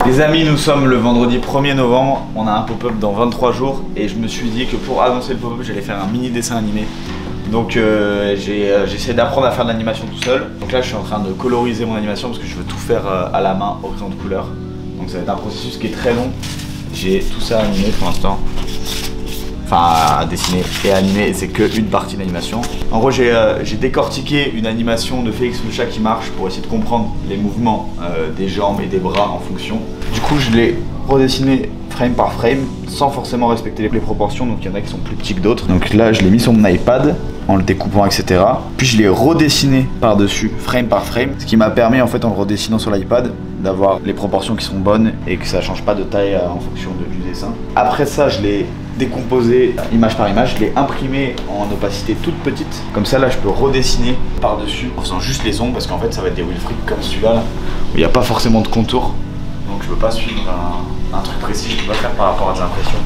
Les amis, nous sommes le vendredi 1er novembre, on a un pop-up dans 23 jours et je me suis dit que pour annoncer le pop-up, j'allais faire un mini dessin animé. Donc j'ai essayé d'apprendre à faire de l'animation tout seul. Donc là je suis en train de coloriser mon animation parce que je veux tout faire à la main au crayon de couleur. Donc ça va être un processus qui est très long. J'ai tout ça animé pour l'instant. Enfin à dessiner et animer, c'est que une partie d'animation. En gros j'ai décortiqué une animation de Félix le chat qui marche pour essayer de comprendre les mouvements des jambes et des bras en fonction. Du coup je l'ai redessiné frame par frame sans forcément respecter les proportions, donc il y en a qui sont plus petits que d'autres. Donc là je l'ai mis sur mon iPad en le découpant etc. Puis je l'ai redessiné par dessus frame par frame, ce qui m'a permis en fait en le redessinant sur l'iPad d'avoir les proportions qui sont bonnes et que ça change pas de taille en fonction du dessin. Après ça je l'ai décomposé image par image, je l'ai imprimé en opacité toute petite, comme ça là je peux redessiner par dessus en faisant juste les ombres parce qu'en fait ça va être des Wilfried comme celui-là là, où il n'y a pas forcément de contour, donc je peux pas suivre un truc précis, je peux pas faire par rapport à des impressions.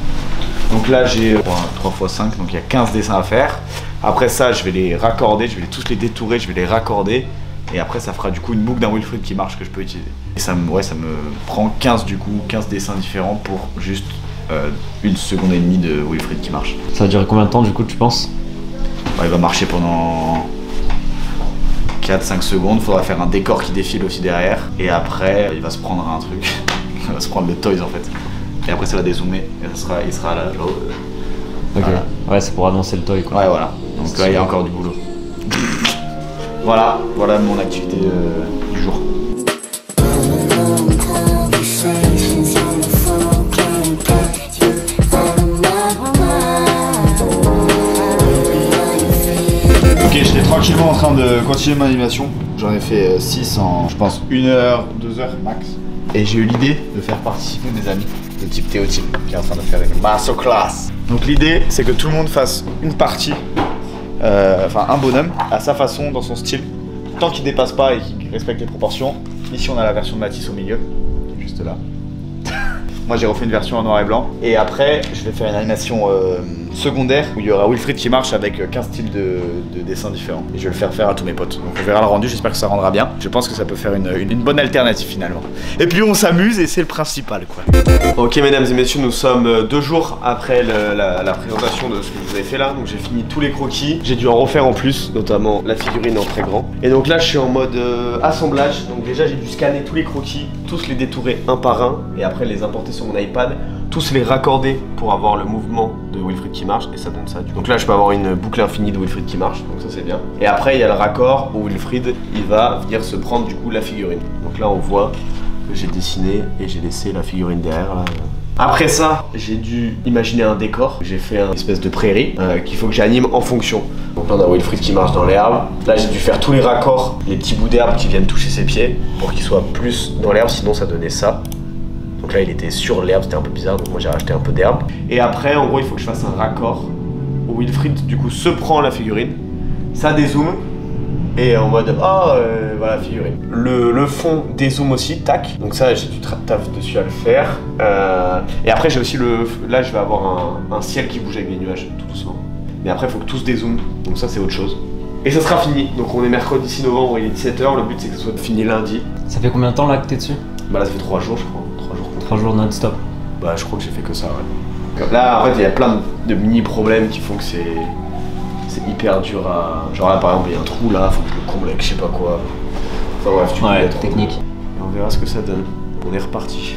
Donc là j'ai 3 x 5, donc il y a 15 dessins à faire. Après ça je vais les raccorder, je vais tous les détourer, je vais les raccorder et après ça fera du coup une boucle d'un Wilfried qui marche que je peux utiliser. Et ça me prend 15 dessins différents pour juste 1 seconde et demie de Wilfried qui marche. Ça va durer combien de temps du coup tu penses? Il va marcher pendant 4-5 secondes, il faudra faire un décor qui défile aussi derrière et après il va se prendre un truc, il va se prendre le toys en fait. Et après ça va dézoomer et il sera là. Genre, ok, voilà. Ouais c'est pour annoncer le toy quoi. Ouais voilà, donc là il y a encore du boulot. Voilà mon activité du jour. Ok, j'étais tranquillement en train de continuer mon animation. J'en ai fait 6 en, je pense, 1 heure, 2 heures max. Et j'ai eu l'idée de faire participer des amis de type Théotime qui est en train de faire une masterclass. Donc l'idée, c'est que tout le monde fasse une partie, enfin un bonhomme, à sa façon, dans son style, tant qu'il dépasse pas et qu'il respecte les proportions. Ici, on a la version de Matisse au milieu, juste là. Moi, j'ai refait une version en noir et blanc. Et après, je vais faire une animation secondaire où il y aura Wilfried qui marche avec 15 styles de dessins différents. Et je vais le faire à tous mes potes. Donc on verra le rendu, j'espère que ça rendra bien. Je pense que ça peut faire une bonne alternative finalement. Et puis on s'amuse et c'est le principal quoi. Ok mesdames et messieurs, nous sommes 2 jours après la présentation de ce que vous avez fait là. Donc j'ai fini tous les croquis. J'ai dû en refaire en plus, notamment la figurine en très grand. Et donc là je suis en mode assemblage. Donc déjà j'ai dû scanner tous les croquis, tous les détourer un par un et après les importer sur mon iPad. Tous les raccorder pour avoir le mouvement de Wilfried qui marche et ça donne ça. Donc là je peux avoir une boucle infinie de Wilfried qui marche, donc ça c'est bien. Et après il y a le raccord où Wilfried il va venir se prendre du coup la figurine. Donc là on voit que j'ai dessiné et j'ai laissé la figurine derrière là. Après ça, j'ai dû imaginer un décor. J'ai fait une espèce de prairie qu'il faut que j'anime en fonction. Donc là on a Wilfried qui marche dans l'herbe. Là j'ai dû faire tous les raccords, les petits bouts d'herbe qui viennent toucher ses pieds pour qu'il soit plus dans l'herbe, sinon ça donnait ça. Donc là il était sur l'herbe, c'était un peu bizarre, donc moi j'ai racheté un peu d'herbe. Et après en gros il faut que je fasse un raccord où Wilfried du coup se prend la figurine, ça dézoome et en mode voilà figurine. Le fond dézoome aussi, tac, donc ça j'ai du taf dessus à le faire. Et après j'ai aussi là je vais avoir un ciel qui bouge avec des nuages tout doucement. Mais après il faut que tout se dézoome, donc ça c'est autre chose. Et ça sera fini, donc on est mercredi 6 novembre, il est 17h, le but c'est que ça soit fini lundi. Ça fait combien de temps là que t'es dessus? Bah là ça fait 3 jours je crois. 3 jours non-stop. Bah je crois que j'ai fait que ça ouais. Là en fait il y a plein de mini problèmes qui font que c'est hyper dur à... Genre là par exemple il y a un trou là, faut que je le comble avec je sais pas quoi. Enfin bref tu peux technique. Et on verra ce que ça donne. On est reparti.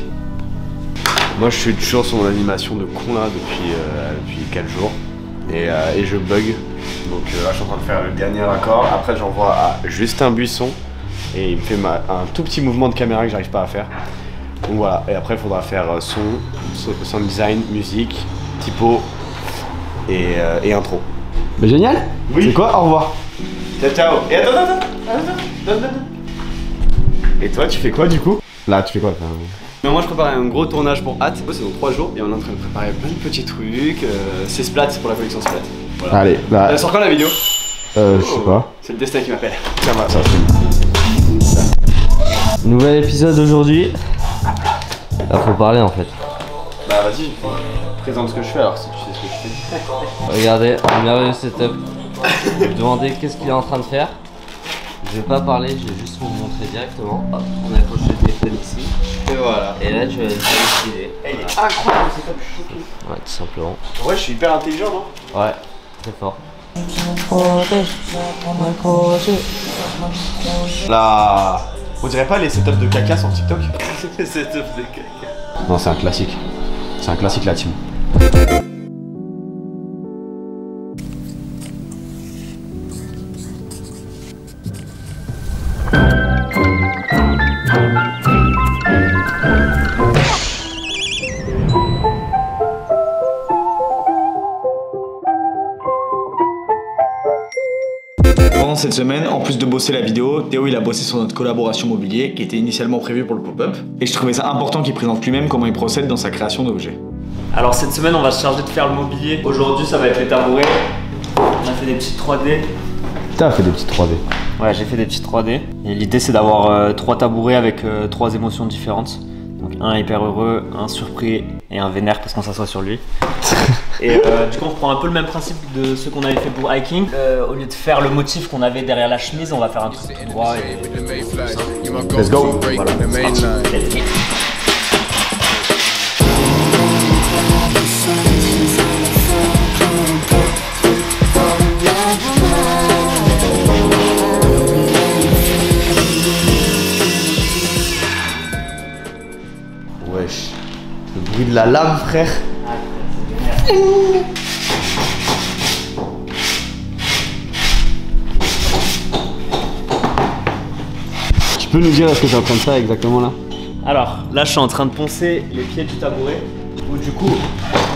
Moi je suis toujours sur mon animation de con là depuis 4 jours. Et je bug. Donc là je suis en train de faire le dernier raccord. Après j'envoie à Justin Buisson. Et il me fait un tout petit mouvement de caméra que j'arrive pas à faire. Donc voilà, et après il faudra faire son design, musique, typo et intro. Mais génial. Oui. C'est quoi? Au revoir. Ciao. Et attends. Et toi tu fais quoi du coup? Là tu fais quoi? Mais moi je prépare un gros tournage pour Hâte, c'est dans 3 jours et on est en train de préparer plein de petits trucs. C'est Splat, c'est pour la collection Splat. Voilà. Allez, là. Elle sort quand la vidéo? Je sais pas. C'est le destin qui m'appelle. Ça va, ça Nouvel épisode aujourd'hui. Là faut parler en fait. Bah vas-y, présente ce que je fais alors si tu sais ce que je fais. Regardez, un merveilleux setup. Vous me demandez qu'est-ce qu'il est en train de faire. Je vais pas parler, je vais juste vous montrer directement. Hop, on accroche le téléphone. celle-ci. Et voilà. Et là, tu vas décider. Elle est incroyable, c'est pas plus choqué. Ouais, tout simplement. Ouais, je suis hyper intelligent, non? Ouais, très fort. Là, on dirait pas les setups de caca sur TikTok? Les setups de caca. Non, c'est un classique. C'est un classique la team. Pendant cette semaine, en plus de bosser la vidéo, Théo il a bossé sur notre collaboration mobilier qui était initialement prévue pour le pop-up. Et je trouvais ça important qu'il présente lui-même comment il procède dans sa création d'objets. Alors cette semaine on va se charger de faire le mobilier. Aujourd'hui ça va être les tabourets. On a fait des petites 3D. T'as fait des petites 3D. Ouais, j'ai fait des petites 3D. Et l'idée c'est d'avoir 3 tabourets avec 3 émotions différentes. Donc un hyper heureux, un surpris et un vénère parce qu'on s'assoit sur lui. Et du coup on reprend un peu le même principe de ce qu'on avait fait pour hiking. Au lieu de faire le motif qu'on avait derrière la chemise, on va faire un truc tout droit et... Let's go. Voilà, c'est parti. Wesh. Le bruit de la lame, frère. Tu peux nous dire est-ce que tu es en train de faire exactement là? Alors là je suis en train de poncer les pieds du tabouret où du coup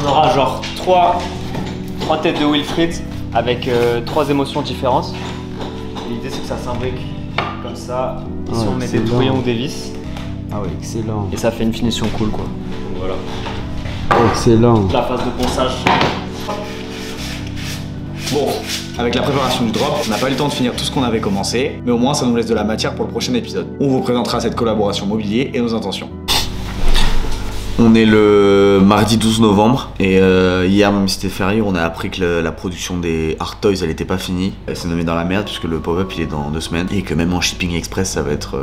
on aura genre 3 têtes de Wilfried avec 3 émotions différentes. L'idée c'est que ça s'imbrique comme ça. Ici Ouais, on met des excellent. douillons ou des vis Ah ouais, excellent. et ça fait une finition cool quoi. Donc voilà. Excellent. La phase de ponçage. Bon, avec la préparation du drop, on n'a pas eu le temps de finir tout ce qu'on avait commencé, mais au moins ça nous laisse de la matière pour le prochain épisode. On vous présentera cette collaboration mobilier et nos intentions. On est le mardi 12 novembre et hier, même si c'était férié, on a appris que la production des Art Toys elle était pas finie. Elle s'est nommée dans la merde puisque le pop-up il est dans 2 semaines et que même en shipping express ça va être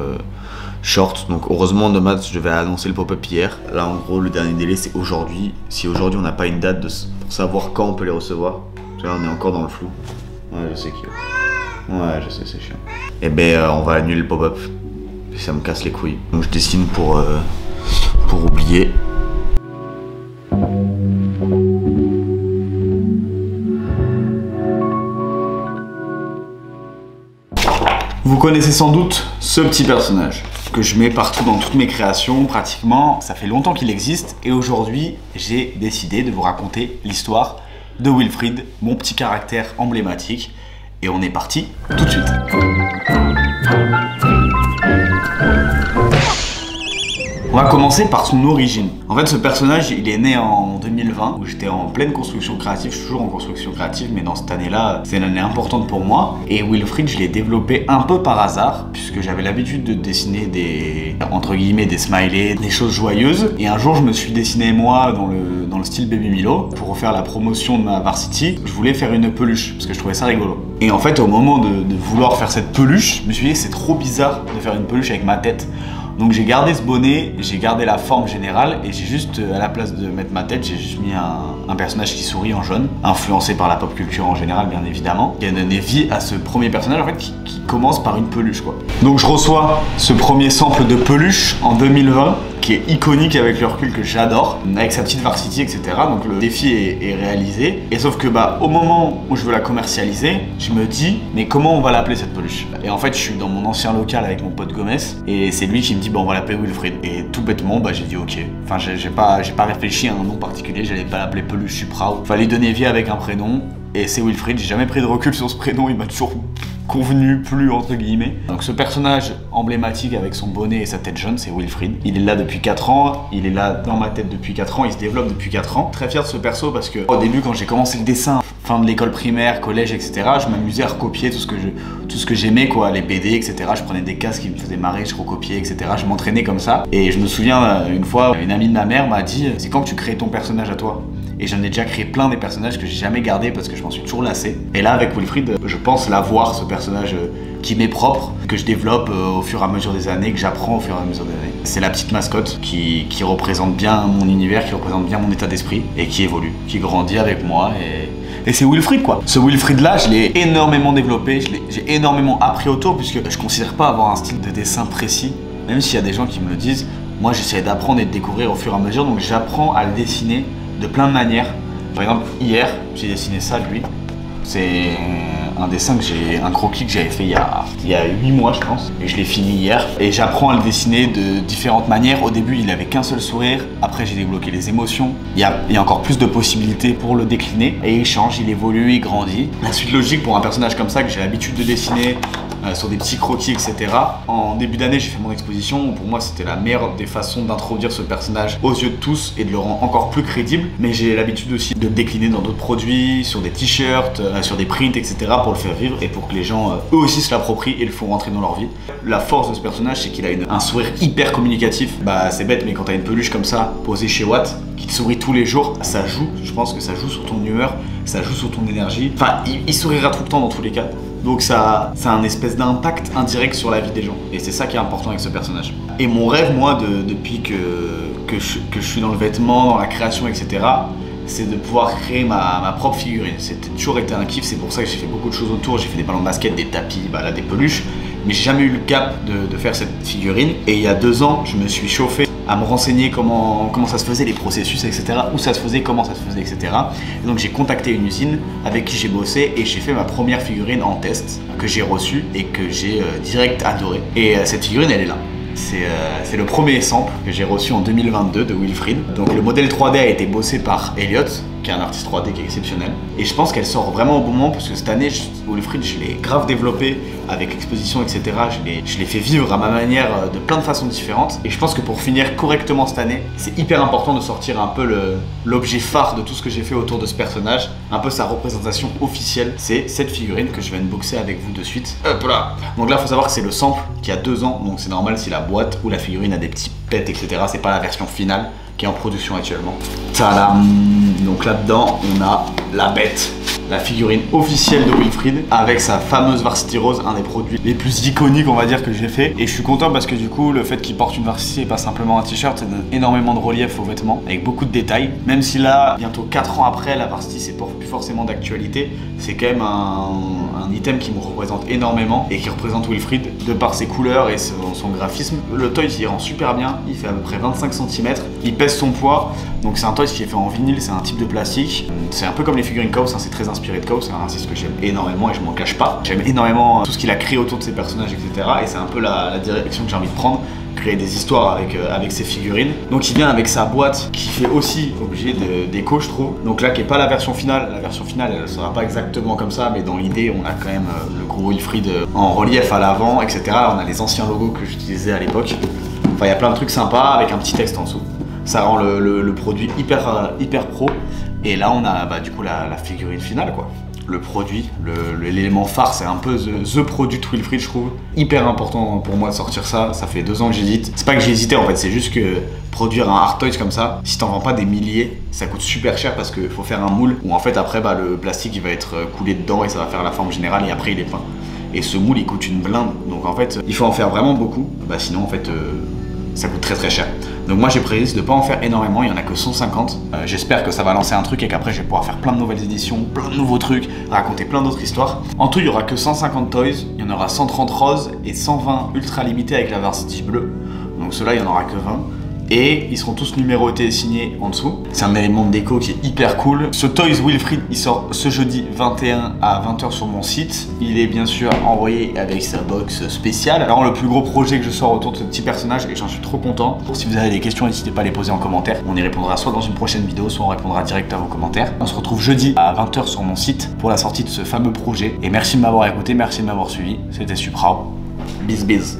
short. Donc heureusement Nomad, je devais annoncer le pop-up hier. Là en gros le dernier délai c'est aujourd'hui. Si aujourd'hui on n'a pas une date pour savoir quand on peut les recevoir, là on est encore dans le flou. Ouais je sais ouais je sais c'est chiant. Et ben on va annuler le pop-up. Ça me casse les couilles. Donc je dessine pour oublier. Vous connaissez sans doute ce petit personnage que je mets partout dans toutes mes créations pratiquement. Ça fait longtemps qu'il existe et aujourd'hui j'ai décidé de vous raconter l'histoire de Wilfried, mon petit caractère emblématique. Et on est parti tout de suite. On va commencer par son origine. En fait, ce personnage, il est né en 2020, où j'étais en pleine construction créative. Je suis toujours en construction créative, mais dans cette année-là, c'est une année importante pour moi. Et Wilfried, je l'ai développé un peu par hasard, puisque j'avais l'habitude de dessiner des, entre guillemets, des smileys, des choses joyeuses. Et un jour, je me suis dessiné, moi, dans le style Baby Milo, pour refaire la promotion de ma Varsity. Je voulais faire une peluche, parce que je trouvais ça rigolo. Et en fait, au moment de vouloir faire cette peluche, je me suis dit, c'est trop bizarre de faire une peluche avec ma tête. Donc j'ai gardé ce bonnet, j'ai gardé la forme générale et j'ai juste, à la place de mettre ma tête, j'ai juste mis un personnage qui sourit en jaune, influencé par la pop culture en général bien évidemment, qui a donné vie à ce premier personnage en fait qui commence par une peluche quoi. Donc je reçois ce premier sample de peluche en 2020 qui est iconique avec le recul que j'adore, avec sa petite Varsity etc. Donc le défi est réalisé. Et sauf que bah au moment où je veux la commercialiser, je me dis mais comment on va l'appeler cette peluche? Et en fait je suis dans mon ancien local avec mon pote Gomez et c'est lui qui me dit bon on va l'appeler Wilfried. Et tout bêtement bah j'ai dit ok. Enfin j'ai pas réfléchi à un nom particulier, j'allais pas l'appeler peluche, je suis proud. Fallait donner vie avec un prénom. Et c'est Wilfried, j'ai jamais pris de recul sur ce prénom, il m'a toujours convenu plus entre guillemets. Donc ce personnage emblématique avec son bonnet et sa tête jaune, c'est Wilfried. Il est là depuis 4 ans, il est là dans ma tête depuis 4 ans, il se développe depuis 4 ans. Très fier de ce perso parce que au début quand j'ai commencé le dessin, fin de l'école primaire, collège, etc. je m'amusais à recopier tout ce que j'aimais quoi, les BD, etc. Je prenais des cases qui me faisaient marrer, je recopiais, etc. Je m'entraînais comme ça. Et je me souviens une fois, une amie de ma mère m'a dit c'est quand que tu crées ton personnage à toi? Et j'en ai déjà créé plein des personnages que j'ai jamais gardés parce que je m'en suis toujours lassé. Et là avec Wilfried, je pense l'avoir ce personnage qui m'est propre, que je développe au fur et à mesure des années, que j'apprends au fur et à mesure des années. C'est la petite mascotte qui représente bien mon univers, qui représente bien mon état d'esprit et qui évolue, qui grandit avec moi et c'est Wilfried quoi. Ce Wilfried là, je l'ai énormément développé, j'ai énormément appris autour puisque je considère pas avoir un style de dessin précis, même s'il y a des gens qui me le disent. Moi j'essaie d'apprendre et de découvrir au fur et à mesure, donc j'apprends à le dessiner de plein de manières. Par exemple hier, j'ai dessiné ça lui. C'est un dessin un croquis que j'avais fait il y a 8 mois je pense, et je l'ai fini hier. Et j'apprends à le dessiner de différentes manières. Au début il avait qu'un seul sourire, après j'ai débloqué les émotions. Il y a encore plus de possibilités pour le décliner, et il change, il évolue, il grandit. La suite logique pour un personnage comme ça que j'ai l'habitude de dessiner sur des petits croquis, etc. En début d'année j'ai fait mon exposition, pour moi c'était la meilleure des façons d'introduire ce personnage aux yeux de tous et de le rendre encore plus crédible. Mais j'ai l'habitude aussi de le décliner dans d'autres produits, sur des t-shirts, sur des prints, etc. pour le faire vivre et pour que les gens eux aussi se l'approprient et le font rentrer dans leur vie. La force de ce personnage c'est qu'il a un sourire hyper communicatif. Bah c'est bête mais quand t'as une peluche comme ça posée chez Watt qui te sourit tous les jours, ça joue, je pense que ça joue sur ton humeur, ça joue sur ton énergie. Enfin il sourira tout le temps dans tous les cas. Donc ça a un espèce d'impact indirect sur la vie des gens. Et c'est ça qui est important avec ce personnage. Et mon rêve, moi, depuis que je suis dans le vêtement, dans la création, etc., c'est de pouvoir créer ma propre figurine. C'était toujours été un kiff, c'est pour ça que j'ai fait beaucoup de choses autour. J'ai fait des ballons de basket, des tapis, là, des peluches. Mais j'ai jamais eu le cap de faire cette figurine. Et il y a 2 ans, je me suis chauffé à me renseigner comment ça se faisait, les processus, etc. Où ça se faisait, comment ça se faisait, etc. Et donc j'ai contacté une usine avec qui j'ai bossé et j'ai fait ma première figurine en test que j'ai reçue et que j'ai direct adoré. Et cette figurine, elle est là. C'est le premier sample que j'ai reçu en 2022 de Wilfried. Donc le modèle 3D a été bossé par Elliot, qui est un artiste 3D qui est exceptionnel. Et je pense qu'elle sort vraiment au bon moment parce que cette année, Wilfried, je l'ai grave développé avec exposition, etc. Je l'ai fait vivre à ma manière de plein de façons différentes. Et je pense que pour finir correctement cette année, c'est hyper important de sortir un peu l'objet phare de tout ce que j'ai fait autour de ce personnage, un peu sa représentation officielle. C'est cette figurine que je vais unboxer avec vous de suite. Hop là. Donc là, il faut savoir que c'est le sample qui a 2 ans, donc c'est normal si la boîte ou la figurine a des petits pets, etc. C'est pas la version finale qui est en production actuellement. Tadam. Donc là-dedans, on a la bête, la figurine officielle de Wilfried avec sa fameuse Varsity Rose, un des produits les plus iconiques on va dire que j'ai fait. Et je suis content parce que du coup le fait qu'il porte une Varsity et pas simplement un t-shirt, ça donne énormément de relief aux vêtements avec beaucoup de détails. Même si là, bientôt 4 ans après, la Varsity c'est plus forcément d'actualité, c'est quand même un item qui me représente énormément et qui représente Wilfried de par ses couleurs et son graphisme. Le toy il rend super bien, il fait à peu près 25 cm, il pèse son poids, donc c'est un toy qui est fait en vinyle, c'est un type de plastique. C'est un peu comme les figurines Kaws, c'est très inspiré de Kaws, c'est un artiste que j'aime énormément et je m'en cache pas. J'aime énormément tout ce qu'il a créé autour de ses personnages, etc. Et c'est un peu la direction que j'ai envie de prendre, créer des histoires avec ses figurines. Donc il vient avec sa boîte qui fait aussi objet d'écho, je trouve. Donc là qui est pas la version finale, elle sera pas exactement comme ça, mais dans l'idée on a quand même le gros Wilfried en relief à l'avant, etc. Là, on a les anciens logos que j'utilisais à l'époque. Enfin il y a plein de trucs sympas avec un petit texte en dessous. Ça rend le produit hyper pro. Et là on a du coup la figurine finale quoi. Le produit, l'élément phare, c'est un peu the produit de Wilfried, je trouve. Hyper important pour moi de sortir ça, ça fait 2 ans que j'hésite. C'est pas que j'ai hésité en fait, c'est juste que produire un hard toys comme ça, si t'en vends pas des milliers, ça coûte super cher parce qu'il faut faire un moule où en fait après le plastique il va être coulé dedans et ça va faire la forme générale et après il est peint. Et ce moule il coûte une blinde, donc en fait il faut en faire vraiment beaucoup, sinon en fait ça coûte très cher. Donc moi j'ai prévu de pas en faire énormément, il y en a que 150. J'espère que ça va lancer un truc et qu'après je vais pouvoir faire plein de nouvelles éditions, plein de nouveaux trucs, raconter plein d'autres histoires. En tout il y aura que 150 toys, il y en aura 130 roses et 120 ultra limités avec la Varsity bleue. Donc ceux-là il y en aura que 20. Et ils seront tous numérotés et signés en dessous. C'est un élément de déco qui est hyper cool. Ce Toys Wilfried, il sort ce jeudi 21 à 20h sur mon site. Il est bien sûr envoyé avec sa box spéciale. Alors le plus gros projet que je sors autour de ce petit personnage et j'en suis trop content. Si vous avez des questions, n'hésitez pas à les poser en commentaire. On y répondra soit dans une prochaine vidéo, soit on répondra direct à vos commentaires. On se retrouve jeudi à 20h sur mon site pour la sortie de ce fameux projet. Et merci de m'avoir écouté, merci de m'avoir suivi. C'était Suprao. Bis bis.